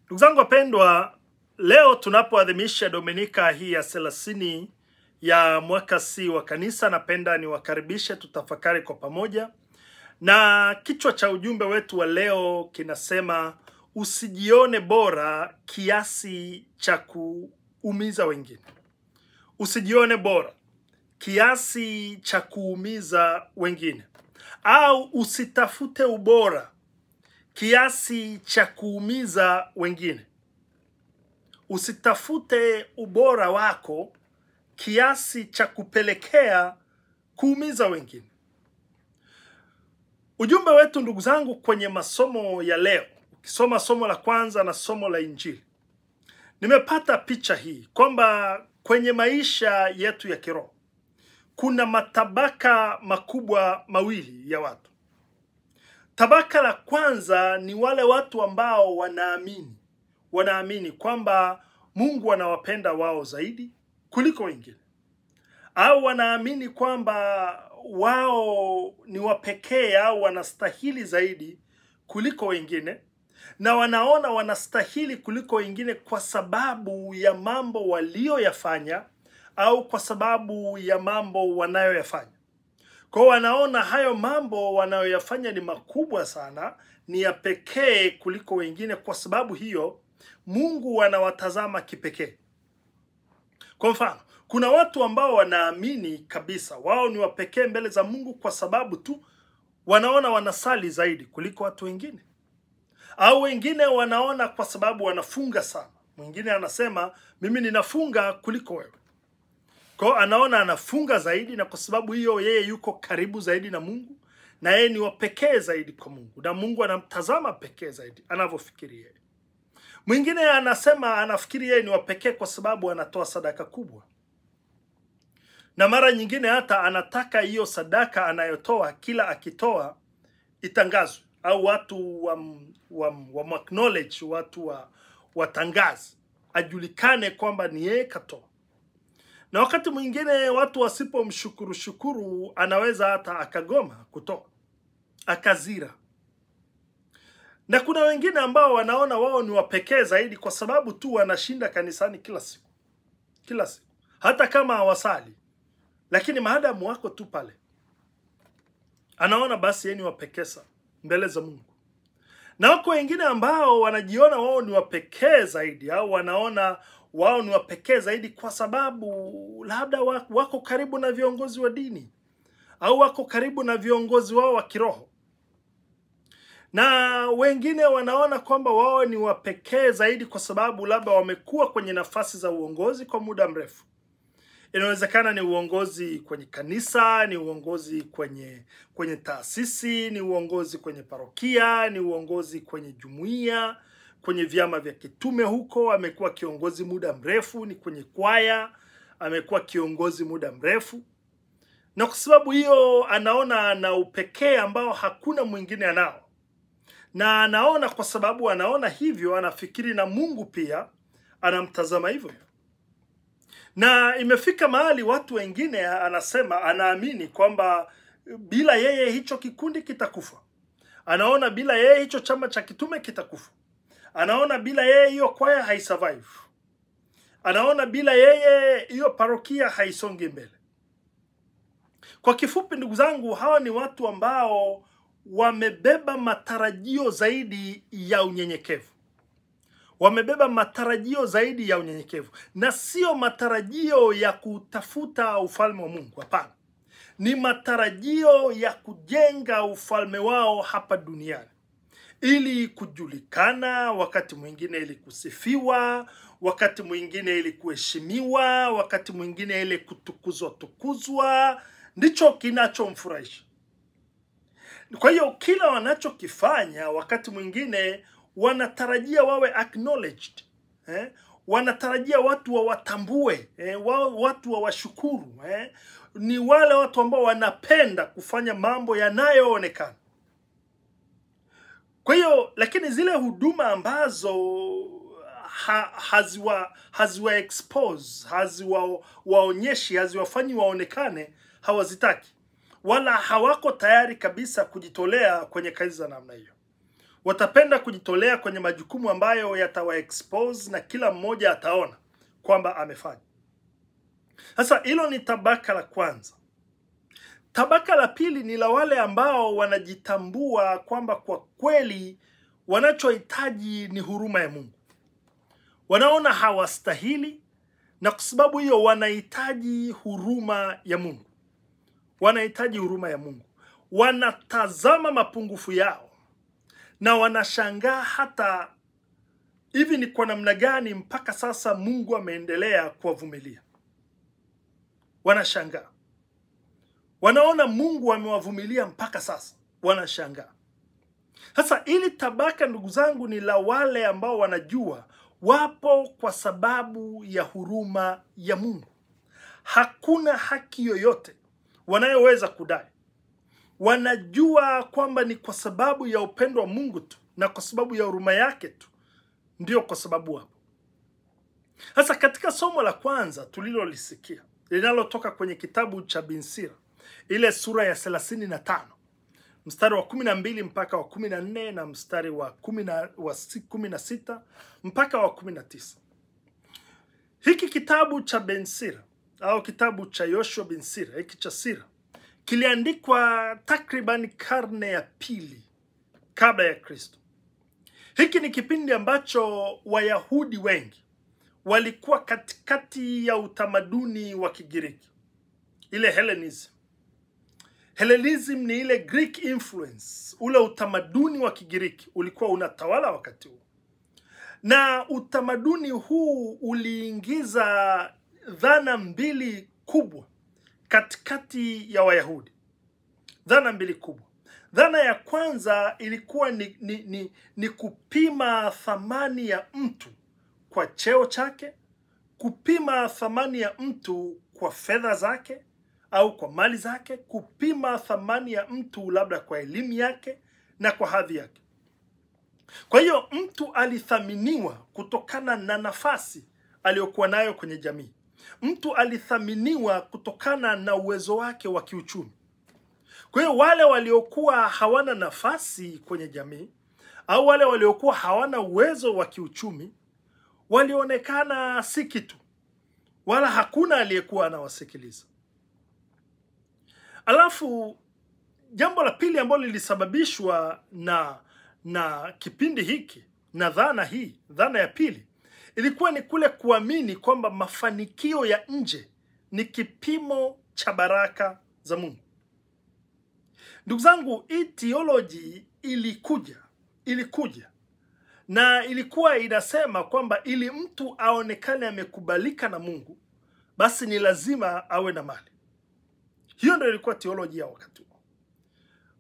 Ndugu zangu wapendwa, leo tunapoadhimisha Dominika hii ya 30 ya mwaka C wa kanisa, napenda niwakaribishe tutafakari kwa pamoja. Na kichwa cha ujumbe wetu wa leo kinasema usijione bora kiasi cha kuumiza wengine. Usijione bora kiasi cha kuumiza wengine, au usitafute ubora kiasi cha kuumiza wengine. Usitafute ubora wako kiasi cha kupelekea kuumiza wengine. Ujumbe wetu ndugu zangu kwenye masomo ya leo, ukisoma somo la kwanza na somo la Injili, nimepata picha hii kwamba kwenye maisha yetu ya kiroho kuna matabaka makubwa mawili ya watu. Tabaka la kwanza ni wale watu ambao wanaamini kwamba Mungu anawapenda wao zaidi kuliko wengine, au wanaamini kwamba wao ni wapekee au wanastahili zaidi kuliko wengine, na wanaona wanastahili kuliko wengine kwa sababu ya mambo walioyafanya au kwa sababu ya mambo wanayoyafanya. Kwa wanaona hayo mambo wanayoyafanya ni makubwa sana, ni ya pekee kuliko wengine. Kwa sababu hiyo Mungu anawatazama kipekee. Kwa mfano, kuna watu ambao wanaamini kabisa wao ni wapekee mbele za Mungu kwa sababu tu wanaona wanasali zaidi kuliko watu wengine, au wengine wanaona kwa sababu wanafunga sana. Mwingine anasema mimi ninafunga kuliko wewe. Kwa anaona anafunga zaidi, na kwa sababu hiyo yeye yuko karibu zaidi na Mungu, na yeye ni wapekee zaidi kwa Mungu, na Mungu anamtazama pekee zaidi anavyofikiri yeye. Mwingine anasema anafikiri yeye ni wapekee kwa sababu anatoa sadaka kubwa, na mara nyingine hata anataka hiyo sadaka anayotoa kila akitoa itangazwe, au watu wa acknowledge, watu watangaze, ajulikane kwamba ni yeye katoa. Na wakati mwingine watu wasipomshukuru anaweza hata akagoma kutoa, akazira. Na kuna wengine ambao wanaona wao ni wapekee zaidi kwa sababu tu wanashinda kanisani kila siku, hata kama hawasali, lakini maadamu wako tu pale, anaona basi yeye ni wapekee mbele za Mungu. Na wako wengine ambao wanajiona wao ni wapekee zaidi, au wanaona wao ni wapekee zaidi kwa sababu labda wako karibu na viongozi wa dini, au wako karibu na viongozi wao wa kiroho. Na wengine wanaona kwamba wao ni wapekee zaidi kwa sababu labda wamekuwa kwenye nafasi za uongozi kwa muda mrefu. Inawezekana ni uongozi kwenye kanisa, ni uongozi kwenye taasisi, ni uongozi kwenye parokia, ni uongozi kwenye jumuiya, kwenye vyama vya kitume. Huko amekuwa kiongozi muda mrefu, ni kwenye kwaya amekuwa kiongozi muda mrefu. Na kwa sababu hiyo anaona na upekee ambao hakuna mwingine anao. Na anaona, kwa sababu anaona hivyo, anafikiri na Mungu pia anamtazama hivyo. Na imefika mahali watu wengine anaamini kwamba bila yeye hicho kikundi kitakufa. Anaona bila yeye hicho chama cha kitume kitakufa. Anaona bila yeye hiyo kwaya haisurvive. Anaona bila yeye hiyo parokia haisongi mbele. Kwa kifupi ndugu zangu, hawa ni watu ambao wamebeba matarajio zaidi ya unyenyekevu. Wamebeba matarajio zaidi ya unyenyekevu, na sio matarajio ya kutafuta ufalme wa Mungu. Hapana, ni matarajio ya kujenga ufalme wao hapa duniani, ili kujulikana, wakati mwingine ili kusifiwa, wakati mwingine ili kuheshimiwa, wakati mwingine ili kutukuzwa. Ndicho kinachomfurahisha. Kwa hiyo kila wanachokifanya wakati mwingine wanatarajia wawe acknowledged, wanatarajia watu wawatambue, watu wawashukuru, ni wale watu ambao wanapenda kufanya mambo yanayoonekana. Kwa hiyo, lakini zile huduma ambazo haziwa expose, haziwaonyeshi, haziwafanyi waonekane, hawazitaki, wala hawako tayari kabisa kujitolea kwenye kazi za namna hiyo. Watapenda kujitolea kwenye majukumu ambayo yatawa expose na kila mmoja ataona kwamba amefanya. Sasa hilo ni tabaka la kwanza. Tabaka la pili ni la wale ambao wanajitambua kwamba kwa kweli wanachohitaji ni huruma ya Mungu. Wanaona hawastahili, na kwa sababu hiyo wanahitaji huruma ya Mungu. Wanahitaji huruma ya Mungu. Wanatazama mapungufu yao na wanashangaa hata hivi ni kwa namna gani mpaka sasa Mungu ameendelea kuwavumilia. Wanashangaa. Wanaona Mungu amewavumilia mpaka sasa. Wanashangaa. Sasa ili tabaka, ndugu zangu, ni la wale ambao wanajua wapo kwa sababu ya huruma ya Mungu. Hakuna haki yoyote wanayoweza kudai. Wanajua kwamba ni kwa sababu ya upendo wa Mungu tu na kwa sababu ya huruma yake tu ndio kwa sababu wapo. Sasa katika somo la kwanza tulilolisikia linalotoka kwenye kitabu cha Bin Sira, ile sura ya 35 mstari wa 12 mpaka wa 14 na mstari wa 16 mpaka wa 19. Hiki kitabu cha Bin Sira au kitabu cha Yoshua bin Sira, hiki cha Sira, kiliandikwa takriban karne ya pili kabla ya Kristo. Hiki ni kipindi ambacho Wayahudi wengi walikuwa katikati ya utamaduni wa Kigiriki, ile Hellenism. Hellenism ni ile Greek influence, ule utamaduni wa Kigiriki ulikuwa unatawala wakati huo. Na utamaduni huu uliingiza dhana mbili kubwa katikati ya Wayahudi. Dhana mbili kubwa. Dhana ya kwanza ilikuwa ni kupima thamani ya mtu kwa cheo chake, kupima thamani ya mtu kwa fedha zake au kwa mali zake, kupima thamani ya mtu labda kwa elimu yake na kwa hadhi yake. Kwa hiyo mtu alithaminiwa kutokana na nafasi aliyokuwa nayo kwenye jamii. Mtu alithaminiwa kutokana na uwezo wake wa kiuchumi. Kwa hiyo wale waliokuwa hawana nafasi kwenye jamii au wale waliokuwa hawana uwezo wa kiuchumi walionekana si kitu, wala hakuna aliyekuwa anawasikiliza. Alafu jambo la pili ambalo lilisababishwa na kipindi hiki na dhana ya pili, ilikuwa ni kule kuamini kwamba mafanikio ya nje ni kipimo cha baraka za Mungu. Ndugu zangu, hii theology ilikuja na ilikuwa inasema kwamba ili mtu aonekane amekubalika na Mungu, basi ni lazima awe na mali. Hiyo ndio ilikuwa theology ya wakati huo.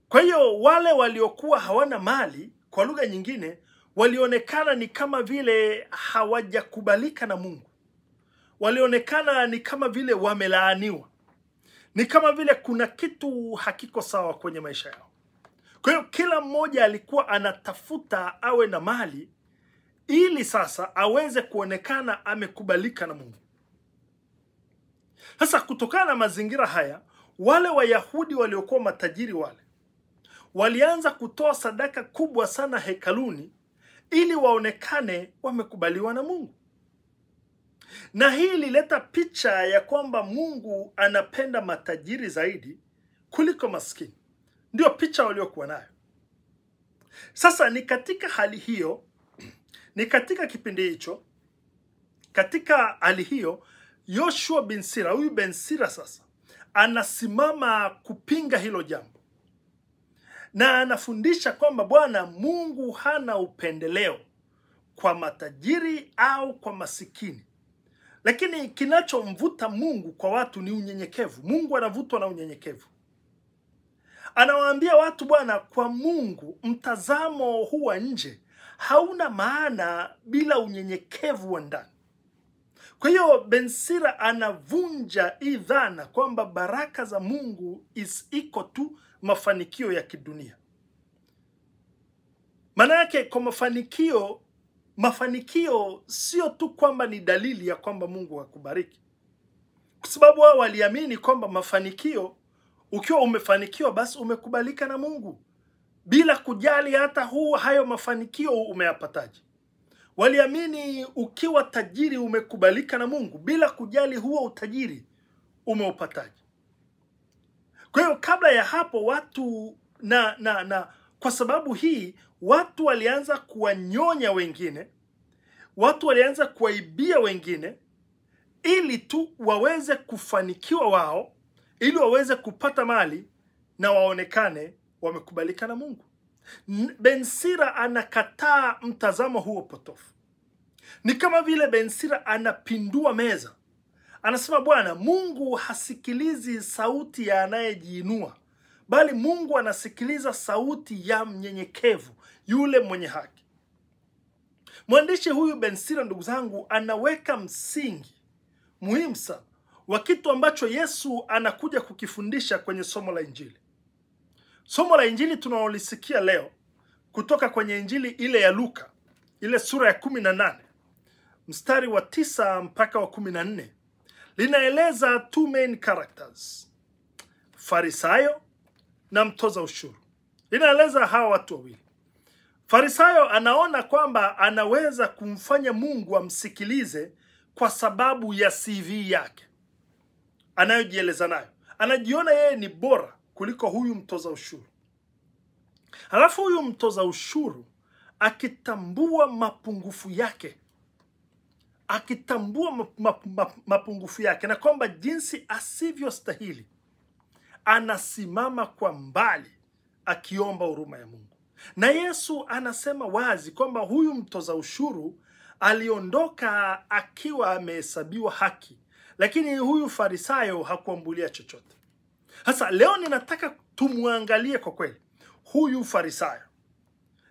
Kwa hiyo wale waliokuwa hawana mali, kwa lugha nyingine, walionekana ni kama vile hawajakubalika na Mungu. Walionekana ni kama vile wamelaaniwa. Ni kama vile kuna kitu hakiko sawa kwenye maisha yao. Kwa hiyo kila mmoja alikuwa anatafuta awe na mali ili sasa aweze kuonekana amekubalika na Mungu. Sasa kutokana na mazingira haya, wale Wayahudi waliokuwa matajiri walianza kutoa sadaka kubwa sana hekaluni ili waonekane wamekubaliwa na Mungu. Na hii ilileta picha ya kwamba Mungu anapenda matajiri zaidi kuliko maskini. Ndio picha waliokuwa nayo. Sasa ni katika hali hiyo, ni katika kipindi hicho, katika hali hiyo, Yoshua bin Sira, huyu bin Sira sasa anasimama kupinga hilo jambo. Na anafundisha kwamba Bwana Mungu hana upendeleo kwa matajiri au kwa masikini. Lakini kinachomvuta Mungu kwa watu ni unyenyekevu. Mungu anavutwa na unyenyekevu. Anawaambia watu, Bwana, kwa Mungu mtazamo huu wa nje hauna maana bila unyenyekevu wa ndani. Kwa hiyo bin Sira anavunja hii dhana kwamba baraka za Mungu iko tu mafanikio ya kidunia. Maana yake kwa mafanikio sio tu kwamba ni dalili ya kwamba Mungu akubariki. Kwa sababu wao waliamini kwamba mafanikio, ukiwa umefanikiwa basi umekubalika na Mungu. bila kujali hata hayo mafanikio umeyapataje. Waliamini ukiwa tajiri umekubalika na Mungu bila kujali huo utajiri umeupataje. Kwa hiyo kabla ya hapo watu kwa sababu hii watu walianza kuwanyonya wengine, watu walianza kuwaibia wengine ili tu waweze kufanikiwa wao, ili waweze kupata mali na waonekane wamekubalika na Mungu. Ben Sira anakataa mtazamo huo potofu. Ni kama vile Ben Sira anapindua meza. Anasema Bwana Mungu hasikilizi sauti ya anayejiinua, bali Mungu anasikiliza sauti ya mnyenyekevu, yule mwenye haki. Mwandishi huyu Ben Sira, ndugu zangu, anaweka msingi muhimu sana wa kitu ambacho Yesu anakuja kukifundisha kwenye somo la Injili. Somo la Injili tunalolisikia leo kutoka kwenye Injili ile ya Luka, ile sura ya 18, mstari wa 9 mpaka wa 14, linaeleza two main characters, Farisayo na mtoza ushuru. Linaeleza hawa watu wawili. Farisayo anaona kwamba anaweza kumfanya Mungu amsikilize kwa sababu ya CV yake anayojieleza nayo. Anajiona yeye ni bora kuliko huyu mtoza ushuru. Halafu huyu mtoza ushuru akitambua mapungufu yake, mapungufu yake na kwamba jinsi asivyostahili, anasimama kwa mbali akiomba huruma ya Mungu. Na Yesu anasema wazi kwamba huyu mtoza ushuru aliondoka akiwa amehesabiwa haki, lakini huyu Farisayo hakuambulia chochote. Sasa leo ninataka tumuangalie kwa kweli huyu Farisayo.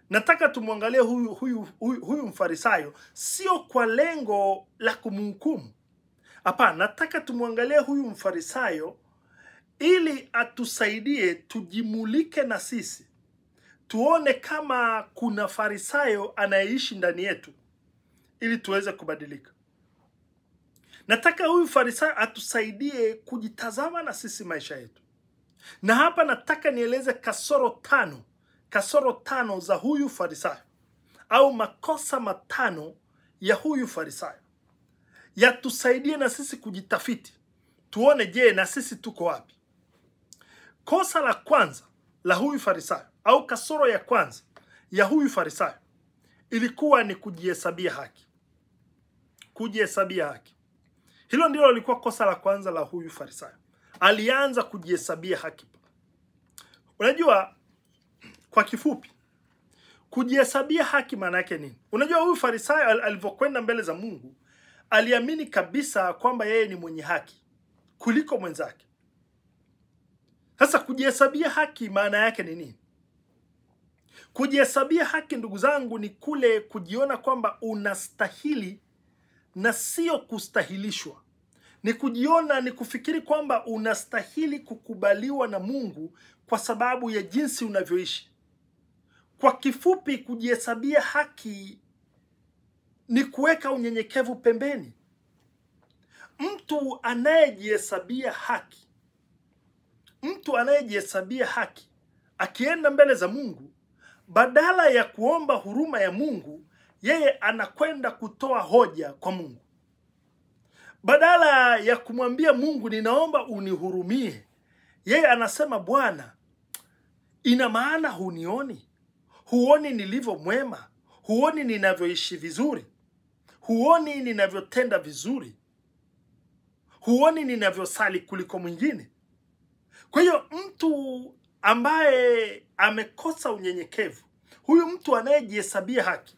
Nataka tumwangalie huyu Mfarisayo sio kwa lengo la kumhukumu. Hapana, nataka tumwangalie huyu Mfarisayo ili atusaidie tujimulike na sisi. Tuone kama kuna Farisayo anayeishi ndani yetu ili tuweze kubadilika. Nataka huyu Farisayo atusaidie kujitazama na sisi maisha yetu. Na hapa nataka nieleze kasoro tano za huyu Farisayo, au makosa matano ya huyu Farisayo. Yatusaidie na sisi kujitafiti. Tuone je, na sisi tuko wapi? Kosa la kwanza la huyu Farisayo, au kasoro ya kwanza ya huyu Farisayo, ilikuwa ni kujihesabia haki. Kujihesabia haki. Hilo ndilo lilikuwa kosa la kwanza la huyu Farisayo. Alianza kujihesabia haki. Unajua, kwa kifupi, kujihesabia haki maana yake nini? Unajua huyu Farisayo alivyokwenda mbele za Mungu, aliamini kabisa kwamba yeye ni mwenye haki kuliko mwenzake. Sasa kujihesabia haki maana yake ni nini? Kujihesabia haki, ndugu zangu, ni kule kujiona kwamba unastahili na sio kustahilishwa. Ni kujiona, ni kufikiri kwamba unastahili kukubaliwa na Mungu kwa sababu ya jinsi unavyoishi. Kwa kifupi, kujihesabia haki ni kuweka unyenyekevu pembeni. Mtu anayejihesabia haki, akienda mbele za Mungu, badala ya kuomba huruma ya Mungu, yeye anakwenda kutoa hoja kwa Mungu. Badala ya kumwambia Mungu ninaomba unihurumie, yeye anasema Bwana, ina maana hunioni? Huoni nilivyo mwema? Huoni ninavyoishi vizuri? Huoni ninavyotenda vizuri? Huoni ninavyosali kuliko mwingine? Kwa hiyo mtu ambaye amekosa unyenyekevu, huyu mtu anayejihesabia haki,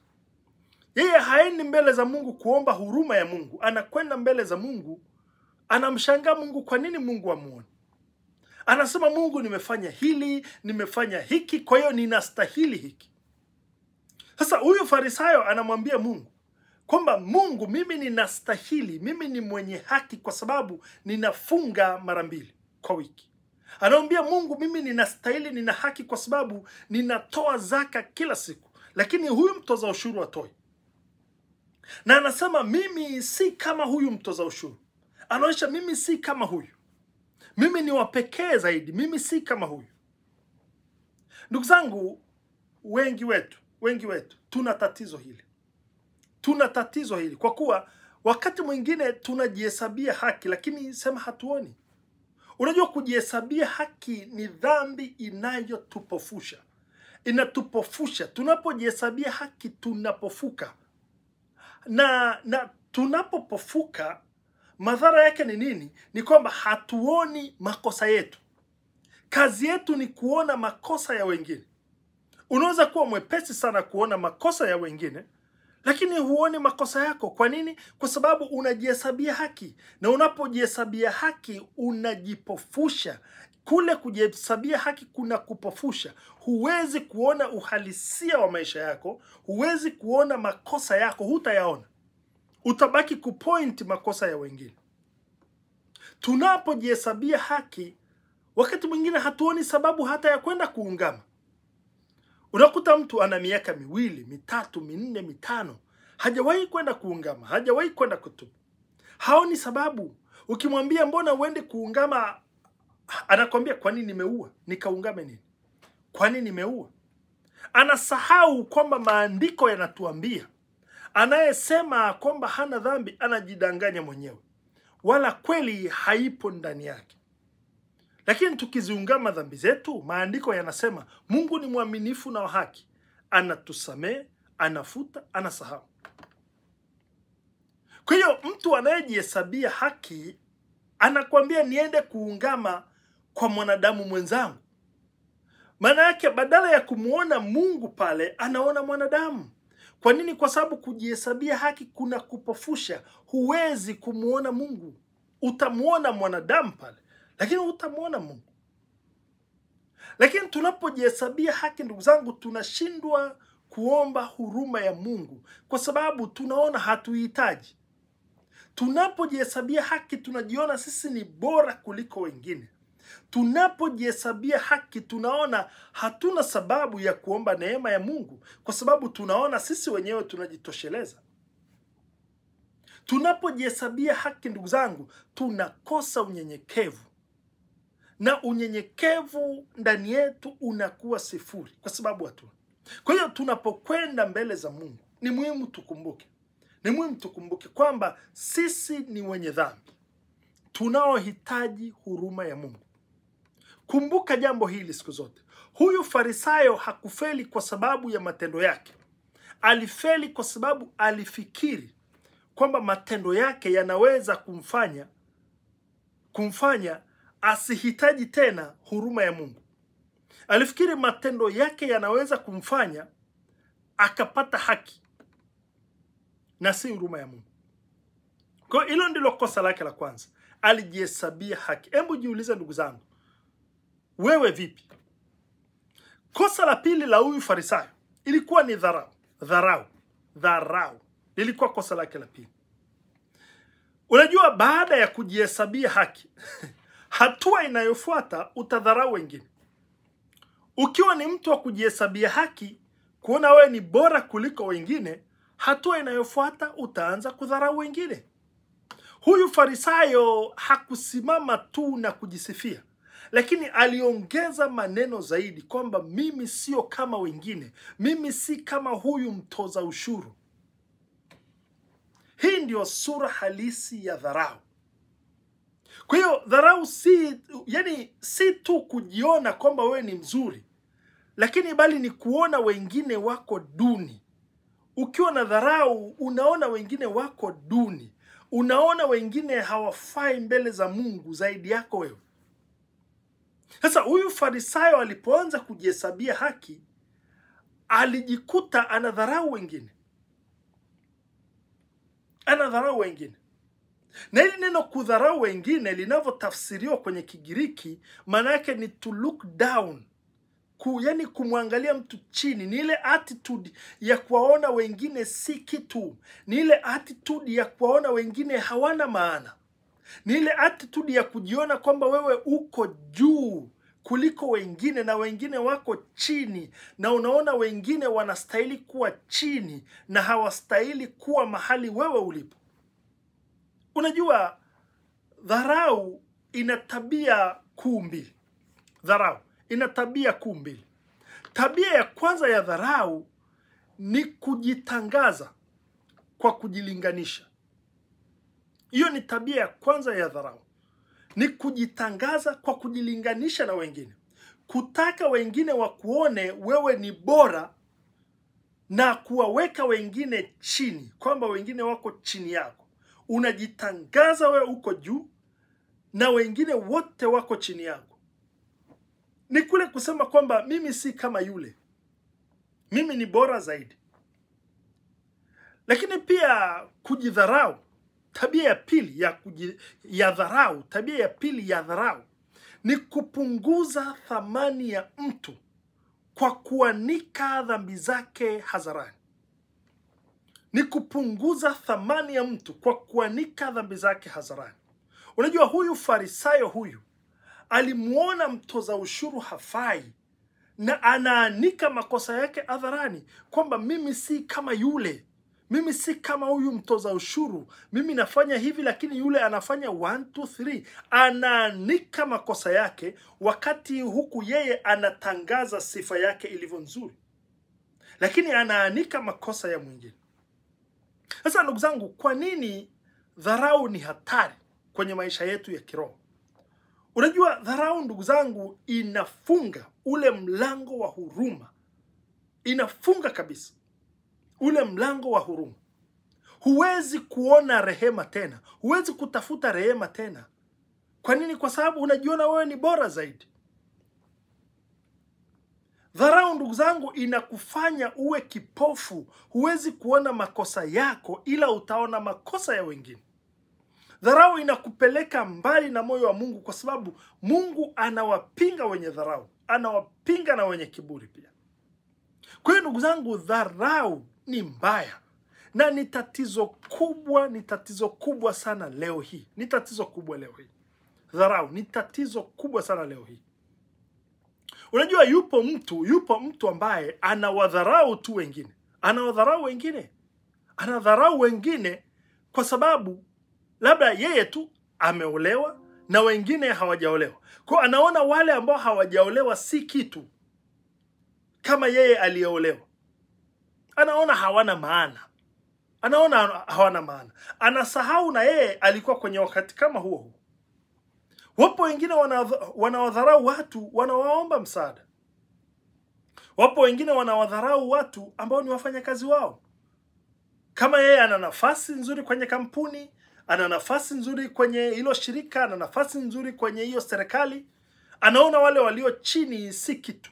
yeye haendi mbele za Mungu kuomba huruma ya Mungu. Anakwenda mbele za Mungu, anamshangaa Mungu, kwa nini Mungu amuone? Anasema Mungu, nimefanya hili, nimefanya hiki, kwa hiyo ninastahili hiki. Sasa huyu Farisayo anamwambia Mungu kwamba Mungu, mimi ninastahili, mimi ni mwenye haki kwa sababu ninafunga mara 2 kwa wiki. Anamwambia Mungu, mimi ninastahili, nina haki kwa sababu ninatoa zaka kila siku. Lakini huyu mtoza ushuru hatoi. Na anasema mimi si kama huyu mtoza ushuru. Anaonyesha mimi si kama huyu. Mimi ni wa pekee zaidi, mimi si kama huyu. Ndugu zangu, wengi wetu tuna tatizo hili. Tuna tatizo hili kwa kuwa wakati mwingine tunajihesabia haki lakini sema hatuoni. Unajua kujihesabia haki ni dhambi inayotupofusha. Inatupofusha. Tunapojihesabia haki tunapofuka. Na tunapopofuka madhara yake ni nini? Ni kwamba hatuoni makosa yetu. Kazi yetu ni kuona makosa ya wengine. Unaweza kuwa mwepesi sana kuona makosa ya wengine, lakini huoni makosa yako. Kwa nini? Kwa sababu unajihesabia haki. Na unapojihesabia haki unajipofusha. Kule kujihesabia haki kuna kupofusha. Huwezi kuona uhalisia wa maisha yako. Huwezi kuona makosa yako. Hutayaona. Utabaki kupoint makosa ya wengine. Tunapojihesabia haki, wakati mwingine hatuoni sababu hata ya kwenda kuungama. Unakuta mtu ana miaka 2, 3, 4, 5, hajawahi kwenda kuungama, hajawahi kwenda kutubu. Haoni sababu. Ukimwambia mbona uende kuungama, anakwambia kwa nini nimeua? Nikaungame nini? Kwa nini nimeua? Anasahau kwamba maandiko yanatuambia anayesema kwamba hana dhambi anajidanganya mwenyewe, wala kweli haipo ndani yake. Lakini tukiziungama dhambi zetu, maandiko yanasema Mungu ni mwaminifu na wa haki, anatusamehe, anafuta, anasahau. Kwa hiyo mtu anayejihesabia haki anakuambia niende kuungama kwa mwanadamu mwenzangu. Maana yake badala ya kumuona Mungu pale, anaona mwanadamu. Kwa nini? Kwa sababu kujihesabia haki kuna kupofusha. Huwezi kumuona Mungu. Utamuona mwanadamu pale, lakini utamuona Mungu. Lakini tunapojihesabia haki, ndugu zangu, tunashindwa kuomba huruma ya Mungu kwa sababu tunaona hatuhitaji. Tunapojihesabia haki tunajiona sisi ni bora kuliko wengine. Tunapojihesabia haki tunaona hatuna sababu ya kuomba neema ya Mungu kwa sababu tunaona sisi wenyewe tunajitosheleza. Tunapojihesabia haki, ndugu zangu, tunakosa unyenyekevu. Na unyenyekevu ndani yetu unakuwa sifuri kwa sababu hatuna. Kwa hiyo tunapokwenda mbele za Mungu, ni muhimu tukumbuke. Ni muhimu tukumbuke kwamba sisi ni wenye dhambi. Tunaohitaji huruma ya Mungu. Kumbuka jambo hili siku zote. Huyu Farisayo hakufeli kwa sababu ya matendo yake. Alifeli kwa sababu alifikiri kwamba matendo yake yanaweza kumfanya asihitaji tena huruma ya Mungu. Alifikiri matendo yake yanaweza kumfanya akapata haki na si huruma ya Mungu. Kwa hilo ndilo kosa lake la kwanza. Alijihesabia haki. Hebu jiulize ndugu zangu, wewe vipi? Kosa la pili la huyu Farisayo ilikuwa ni dharau. Lilikuwa kosa lake la pili. Unajua, baada ya kujihesabia haki, hatua inayofuata utadharau wengine. Ukiwa ni mtu wa kujihesabia haki, kuona wewe ni bora kuliko wengine, hatua inayofuata utaanza kudharau wengine. Huyu Farisayo hakusimama tu na kujisifia, lakini aliongeza maneno zaidi kwamba mimi sio kama wengine. Mimi si kama huyu mtoza ushuru. Hii ndio sura halisi ya dharau. Kwa hiyo dharau si tu kujiona kwamba wewe ni mzuri, lakini bali ni kuona wengine wako duni. Ukiwa na dharau, unaona wengine wako duni. Unaona wengine hawafai mbele za Mungu zaidi yako wewe. Sasa huyu Farisayo alipoanza kujihesabia haki, alijikuta anadharau wengine. Anadharau wengine. Na hili neno kudharau wengine linavyotafsiriwa kwenye Kigiriki, maana yake ni to look down. Yani kumwangalia mtu chini. Ni ile attitude ya kuwaona wengine si kitu. Ni ile attitude ya kuwaona wengine hawana maana. Ni ile attitude ya kujiona kwamba wewe uko juu kuliko wengine na wengine wako chini, na unaona wengine wanastahili kuwa chini na hawastahili kuwa mahali wewe ulipo. Unajua, dharau ina tabia kuu mbili. Dharau ina tabia kuu mbili. Tabia ya kwanza ya dharau ni kujitangaza kwa kujilinganisha. Hiyo ni tabia ya kwanza ya dharau. Ni kujitangaza kwa kujilinganisha na wengine. Kutaka wengine wakuone wewe ni bora na kuwaweka wengine chini, kwamba wengine wako chini yako. Unajitangaza wewe uko juu na wengine wote wako chini yako. Ni kule kusema kwamba mimi si kama yule, mimi ni bora zaidi. Lakini pia kujidharau, tabia ya pili ya dharau, tabia ya pili ya dharau ni kupunguza thamani ya mtu kwa kuanika dhambi zake hadharani. Ni kupunguza thamani ya mtu kwa kuanika dhambi zake hadharani. Unajua, huyu Farisayo huyu alimuona mtoza ushuru hafai na anaanika makosa yake hadharani, kwamba mimi si kama yule, mimi si kama huyu mtoza ushuru, mimi nafanya hivi lakini yule anafanya 1 2 3. Anaanika makosa yake, wakati huku yeye anatangaza sifa yake ilivyo nzuri, lakini anaanika makosa ya mwingine. Sasa ndugu zangu, kwa nini dharau ni hatari kwenye maisha yetu ya kiroho? Unajua, dharau ndugu zangu inafunga ule mlango wa huruma. Inafunga kabisa ule mlango wa huruma. Huwezi kuona rehema tena, huwezi kutafuta rehema tena. Kwa nini? Kwa sababu unajiona wewe ni bora zaidi. Dharau ndugu zangu inakufanya uwe kipofu. Huwezi kuona makosa yako, ila utaona makosa ya wengine. Dharau inakupeleka mbali na moyo wa Mungu, kwa sababu Mungu anawapinga wenye dharau, anawapinga na wenye kiburi pia. Kwa hiyo ndugu zangu, dharau ni mbaya na ni tatizo kubwa, ni tatizo kubwa sana leo hii. Ni tatizo kubwa leo hii. Dharau ni tatizo kubwa sana leo hii. Unajua, yupo mtu ambaye anawadharau tu wengine. Anadharau wengine kwa sababu labda yeye tu ameolewa na wengine hawajaolewa. Kwa anaona wale ambao hawajaolewa si kitu kama yeye aliyeolewa. Anaona hawana maana. Anasahau na yeye alikuwa kwenye wakati kama huo. Wapo wengine wanawadharau watu wanawaomba msaada. Wapo wengine wanawadharau watu ambao ni wafanyakazi wao. Kama yeye ana nafasi nzuri kwenye kampuni, ana nafasi nzuri kwenye hilo shirika, ana nafasi nzuri kwenye hiyo serikali, anaona wale walio chini si kitu.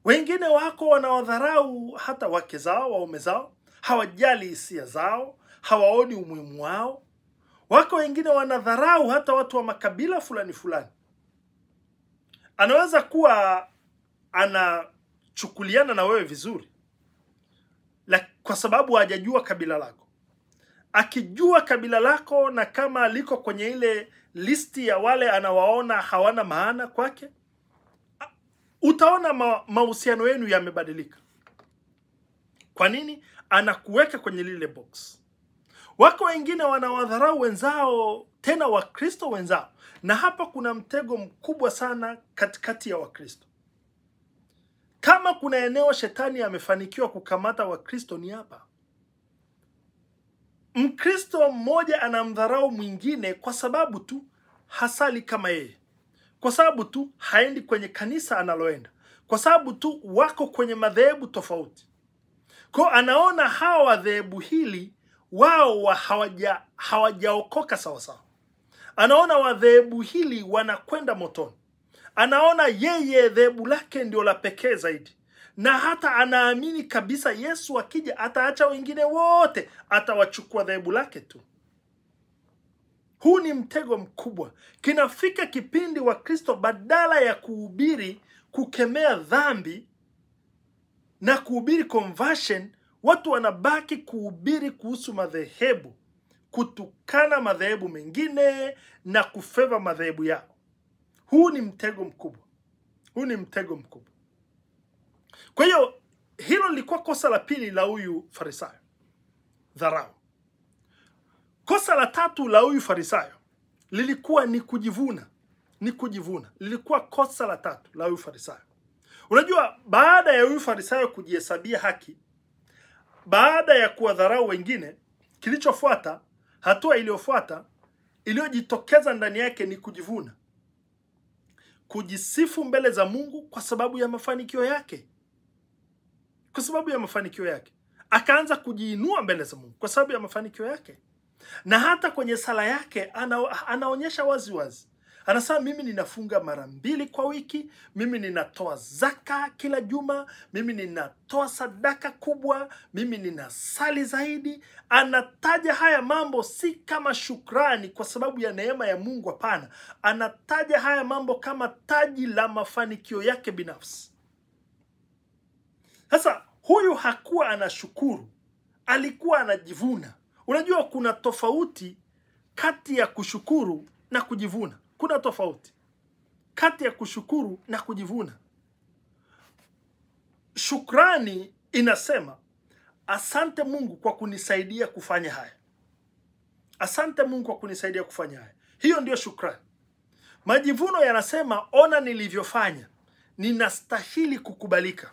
Wengine wako wanawadharau hata wake zao, waume zao, hawajali hisia zao, hawaoni umuhimu wao. Wako wengine wanadharau hata watu wa makabila fulani fulani. Anaweza kuwa anachukuliana na wewe vizuri, kwa sababu hajajua kabila lako. Akijua kabila lako na kama liko kwenye ile listi ya wale anawaona hawana maana kwake, utaona mahusiano yenu yamebadilika. Kwa nini? Anakuweka kwenye lile box. Wako wengine wanawadharau wenzao, tena Wakristo wenzao. Na hapa kuna mtego mkubwa sana katikati ya Wakristo. Kama kuna eneo shetani amefanikiwa kukamata Wakristo ni hapa. Mkristo mmoja anamdharau mwingine kwa sababu tu hasali kama yeye. Kwa sababu tu haendi kwenye kanisa analoenda. Kwa sababu tu wako kwenye madhehebu tofauti. Kwa anaona hawa wa dhehebu hili wao hawajaokoka sawa sawa. Anaona wa dhehebu hili wanakwenda motoni. Anaona yeye dhehebu lake ndio la pekee zaidi. Na hata anaamini kabisa Yesu akija ataacha wengine wote, atawachukua dhehebu lake tu. Huu ni mtego mkubwa. Kinafika kipindi Wakristo badala ya kuhubiri kukemea dhambi na kuhubiri conversion, watu wanabaki kuhubiri kuhusu madhehebu, kutukana madhehebu mengine na kufeva madhehebu yao. Huu ni mtego mkubwa. Kwa hiyo hilo lilikuwa kosa la pili la huyu Farisayo, dharau. Kosa la tatu la huyu Farisayo lilikuwa ni kujivuna. Lilikuwa kosa la tatu la huyu Farisayo. Unajua, baada ya huyu Farisayo kujihesabia haki, baada ya kuwadharau wengine, kilichofuata, hatua iliyofuata, iliyojitokeza ndani yake ni kujivuna. Kujisifu mbele za Mungu kwa sababu ya mafanikio yake. Kwa sababu ya mafanikio yake. Akaanza kujiinua mbele za Mungu kwa sababu ya mafanikio yake. Na hata kwenye sala yake anaonyesha wazi wazi. Anasema mimi ninafunga mara 2 kwa wiki, mimi ninatoa zaka kila juma, mimi ninatoa sadaka kubwa, mimi ninasali zaidi. Anataja haya mambo si kama shukrani kwa sababu ya neema ya Mungu, hapana. Anataja haya mambo kama taji la mafanikio yake binafsi. Sasa huyu hakuwa anashukuru, alikuwa anajivuna. Unajua kuna tofauti kati ya kushukuru na kujivuna. Kuna tofauti kati ya kushukuru na kujivuna. Shukrani inasema, asante Mungu kwa kunisaidia kufanya haya. Asante Mungu kwa kunisaidia kufanya haya. Hiyo ndio shukrani. Majivuno yanasema, ona nilivyofanya, ninastahili kukubalika.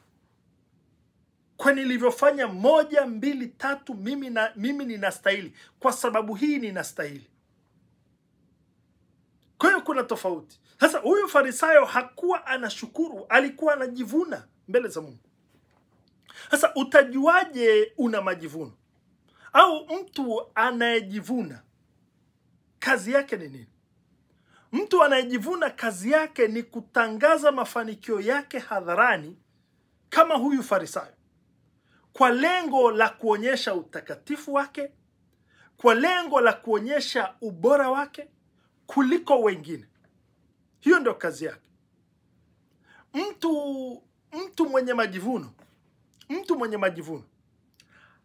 Kwa nilivyofanya 1, 2, 3, mimi ninastahili. Kwa sababu hii ninastahili. Kwa hiyo kuna tofauti. Sasa huyu Farisayo hakuwa anashukuru, alikuwa anajivuna mbele za Mungu. Sasa utajuaje una majivuno? Au mtu anayejivuna kazi yake ni nini? Mtu anayejivuna kazi yake ni kutangaza mafanikio yake hadharani kama huyu Farisayo, kwa lengo la kuonyesha utakatifu wake, kwa lengo la kuonyesha ubora wake kuliko wengine. Hiyo ndio kazi yake. Mtu mwenye majivuno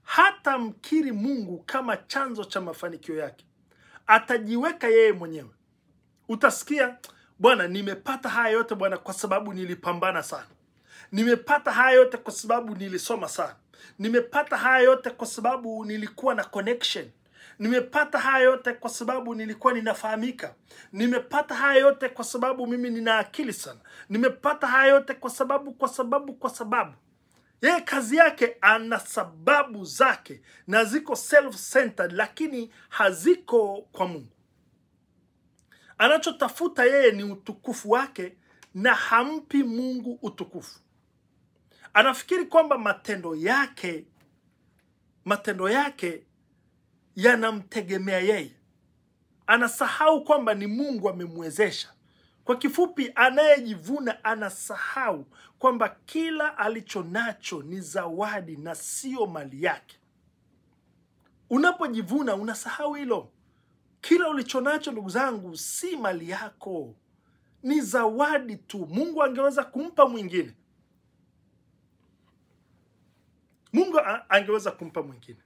hata mkiri Mungu kama chanzo cha mafanikio yake. Atajiweka yeye mwenyewe. Utasikia, Bwana, nimepata haya yote Bwana kwa sababu nilipambana sana. Nimepata haya yote kwa sababu nilisoma sana. Nimepata haya yote kwa sababu nilikuwa na connection. Nimepata haya yote kwa sababu nilikuwa ninafahamika. Nimepata haya yote kwa sababu mimi nina akili sana. Nimepata haya yote kwa sababu. Yeye kazi yake ana sababu zake na ziko self-centered, lakini haziko kwa Mungu. Anachotafuta yeye ni utukufu wake na hampi Mungu utukufu. Anafikiri kwamba matendo yake yanamtegemea yeye. Anasahau kwamba ni Mungu amemwezesha. Kwa kifupi, anayejivuna anasahau kwamba kila alichonacho ni zawadi na sio mali yake. Unapojivuna unasahau hilo. Kila ulichonacho ndugu zangu si mali yako. Ni zawadi tu. Mungu angeweza kumpa mwingine. Mungu angeweza kumpa mwingine.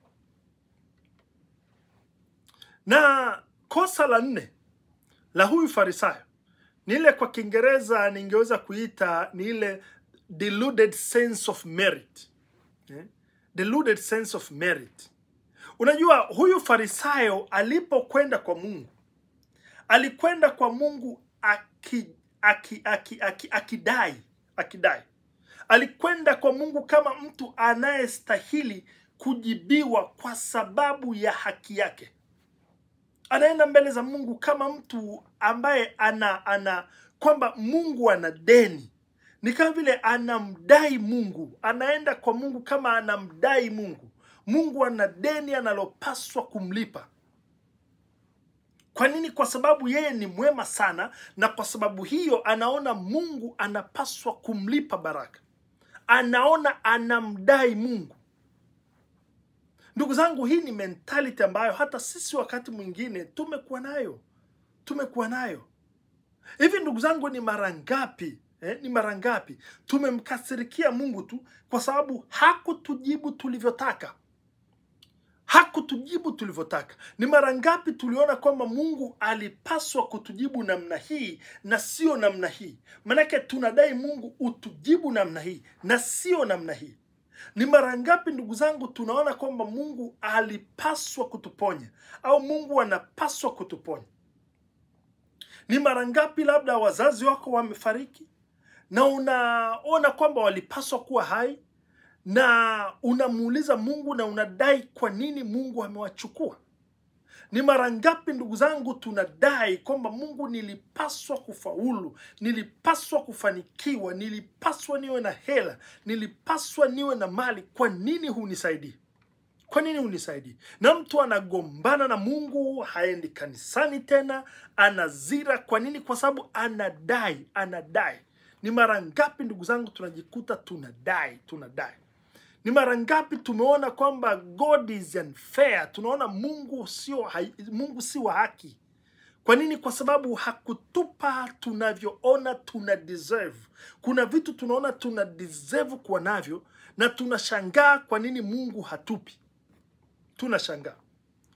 Na kosa la 4 la huyu Farisayo ni ile, kwa Kiingereza ningeweza kuita ni ile deluded sense of merit. Deluded sense of merit. Unajua huyu Farisayo alipokwenda kwa Mungu, alikwenda kwa Mungu akidai. Alikwenda kwa Mungu kama mtu anayestahili kujibiwa kwa sababu ya haki yake. Anaenda mbele za Mungu kama mtu ambaye kwamba Mungu ana deni. Ni kama vile anamdai Mungu. Anaenda kwa Mungu kama anamdai Mungu. Mungu ana deni analopaswa kumlipa. Kwa nini? Kwa sababu yeye ni mwema sana, na kwa sababu hiyo anaona Mungu anapaswa kumlipa baraka. Anaona anamdai Mungu. Ndugu zangu, hii ni mentality ambayo hata sisi wakati mwingine tumekuwa nayo. Hivi ndugu zangu, ni mara ngapi tumemkasirikia Mungu tu kwa sababu hakutujibu tulivyotaka. Ni mara ngapi tuliona kwamba Mungu alipaswa kutujibu namna hii na sio namna hii. Manake tunadai Mungu utujibu namna hii na sio namna hii. Ni mara ngapi ndugu zangu tunaona kwamba Mungu alipaswa kutuponya au Mungu anapaswa kutuponya. Ni mara ngapi labda wazazi wako wamefariki na unaona kwamba walipaswa kuwa hai, na unamuuliza Mungu na unadai kwa nini Mungu amewachukua. Ni mara ngapi ndugu zangu tunadai kwamba Mungu, nilipaswa kufaulu, nilipaswa kufanikiwa, nilipaswa niwe na hela, nilipaswa niwe na mali, kwa nini hunisaidii? Kwa nini hunisaidii? Na mtu anagombana na Mungu, haendi kanisani tena, anazira. Kwa nini? Kwa sababu anadai. Ni mara ngapi ndugu zangu tunajikuta tunadai. Ni mara ngapi tumeona kwamba God is unfair, tunaona Mungu si wa haki. Kwa nini? Kwa sababu hakutupa tunavyoona tuna deserve. Kuna vitu tunaona tuna deserve kuwa navyo, na tunashangaa kwa nini Mungu hatupi. Tunashangaa.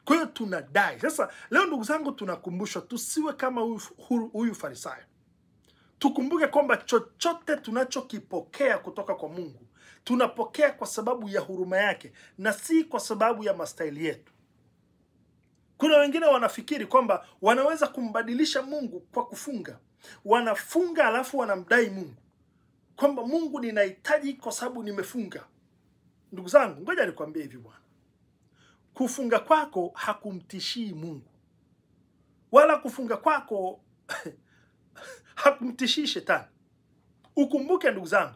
Kwa hiyo tunadai. Sasa leo ndugu zangu tunakumbushwa tusiwe kama huyu Farisayo. Tukumbuke kwamba chochote tunachokipokea kutoka kwa Mungu, tunapokea kwa sababu ya huruma yake na si kwa sababu ya mastaili yetu. Kuna wengine wanafikiri kwamba wanaweza kumbadilisha Mungu kwa kufunga. Wanafunga alafu wanamdai Mungu kwamba Mungu, ninahitaji kwa sababu nimefunga. Ndugu zangu, ngoja nikwambie hivi bwana. Kufunga kwako hakumtishii Mungu. Wala kufunga kwako hakumtishii shetani. Ukumbuke ndugu zangu,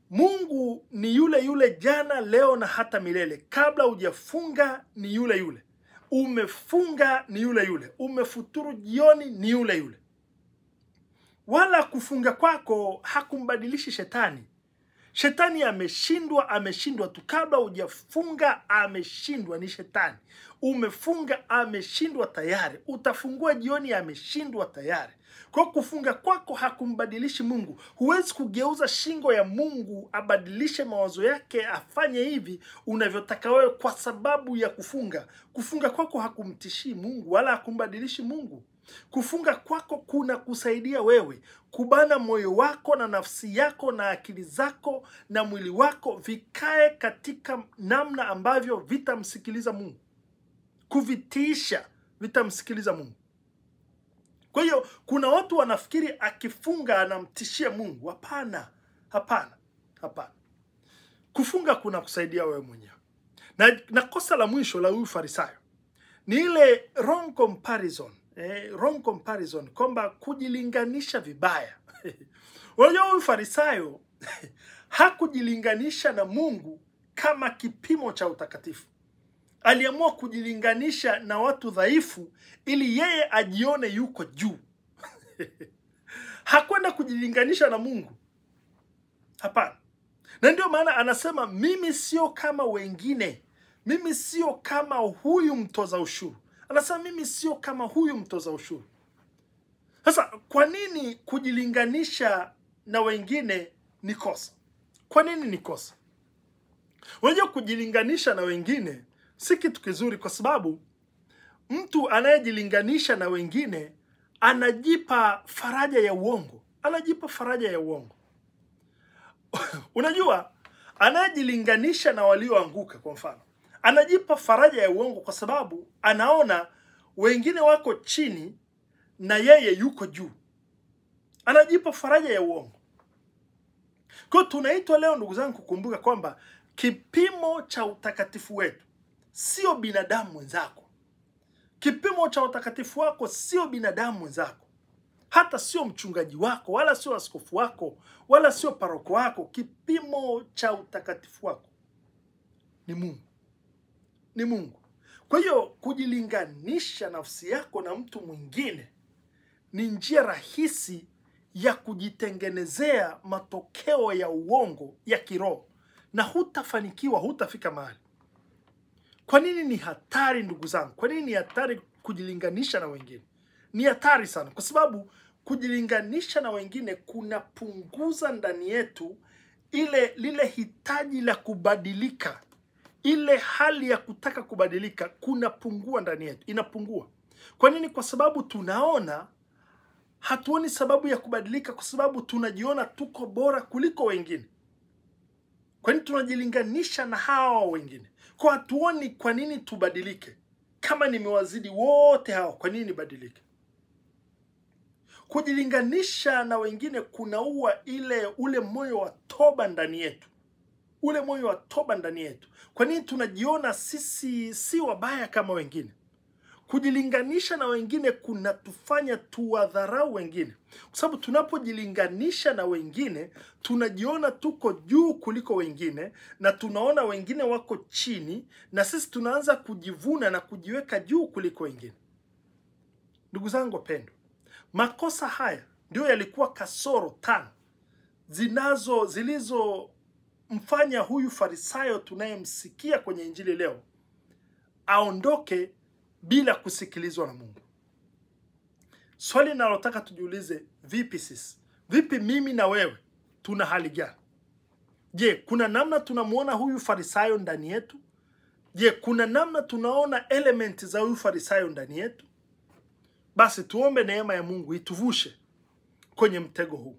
Mungu ni yule yule jana, leo na hata milele. Kabla hujafunga ni yule yule. Umefunga ni yule yule. Umefuturu jioni ni yule yule. Wala kufunga kwako hakumbadilishi shetani. Shetani ameshindwa tu. Kabla hujafunga ameshindwa, ni shetani. Umefunga ameshindwa tayari. Utafungua jioni ameshindwa tayari. Kwa kufunga kwako hakumbadilishi Mungu. Huwezi kugeuza shingo ya Mungu abadilishe mawazo yake afanye hivi unavyotaka wewe kwa sababu ya kufunga. Kufunga kwako hakumtishii Mungu wala hakumbadilishi Mungu. Kufunga kwako kuna kusaidia wewe kubana moyo wako na nafsi yako na akili zako na mwili wako vikae katika namna ambavyo vitamsikiliza Mungu. Kuvitiisha vitamsikiliza Mungu. Kwa hiyo kuna watu wanafikiri akifunga anamtishia Mungu. Hapana. Kufunga kuna kusaidia wewe mwenyewe. Na kosa la mwisho la huyu Farisayo ni ile wrong comparison, kwamba kujilinganisha vibaya. Unajua huyu Farisayo hakujilinganisha na Mungu kama kipimo cha utakatifu. Aliamua kujilinganisha na watu dhaifu ili yeye ajione yuko juu. Hakwenda kujilinganisha na Mungu. Hapana. Na ndio maana anasema mimi sio kama wengine. Mimi sio kama huyu mtoza ushuru. Anasema mimi sio kama huyu mtoza ushuru. Sasa kwa nini kujilinganisha na wengine ni kosa? Kwa nini ni kosa? Unajua kujilinganisha na wengine si kitu kizuri, kwa sababu mtu anayejilinganisha na wengine anajipa faraja ya uongo. Unajua anayejilinganisha na walioanguka kwa mfano, anajipa faraja ya uongo kwa sababu anaona wengine wako chini na yeye yuko juu. Anajipa faraja ya uongo. Kwa tunaitwa leo ndugu zangu kukumbuka kwamba kipimo cha utakatifu wetu sio binadamu mwenzako. Kipimo cha utakatifu wako sio binadamu mwenzako. Hata sio mchungaji wako, wala sio askofu wako, wala sio paroko wako. Kipimo cha utakatifu wako ni Mungu. Ni Mungu. Kwa hiyo kujilinganisha nafsi yako na mtu mwingine ni njia rahisi ya kujitengenezea matokeo ya uongo ya kiroho, na hutafanikiwa, hutafika mahali. Kwa nini ni hatari ndugu zangu? Kwa nini ni hatari kujilinganisha na wengine? Ni hatari sana kwa sababu kujilinganisha na wengine kunapunguza ndani yetu lile hitaji la kubadilika. Ile hali ya kutaka kubadilika kunapungua ndani yetu, inapungua. Kwa nini? Kwa sababu hatuoni sababu ya kubadilika, kwa sababu tunajiona tuko bora kuliko wengine. Kwa nini tunajilinganisha na hawa wengine? Kwa hatuoni kwa nini tubadilike. Kama nimewazidi wote hao, kwa nini nibadilike? Kujilinganisha na wengine kunaua ule moyo wa toba ndani yetu. Ule moyo wa toba ndani yetu. Kwa nini tunajiona sisi si wabaya kama wengine? Kujilinganisha na wengine kunatufanya tuwadharau wengine. Kwa sababu tunapojilinganisha na wengine, tunajiona tuko juu kuliko wengine, na tunaona wengine wako chini, na sisi tunaanza kujivuna na kujiweka juu kuliko wengine. Ndugu zangu wapendwa, makosa haya ndio yalikuwa kasoro 5 zilizomfanya huyu Farisayo tunayemsikia kwenye Injili leo aondoke bila kusikilizwa na Mungu. Swali ninalotaka tujiulize, vipi sisi? Vipi mimi na wewe? Tuna hali gani? Je, kuna namna tunamuona huyu Farisayo ndani yetu? Je, kuna namna tunaona element za huyu Farisayo ndani yetu? Basi tuombe neema ya Mungu ituvushe kwenye mtego huu.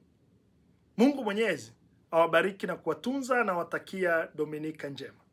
Mungu Mwenyezi awabariki na kuwatunza, na watakia Dominika njema.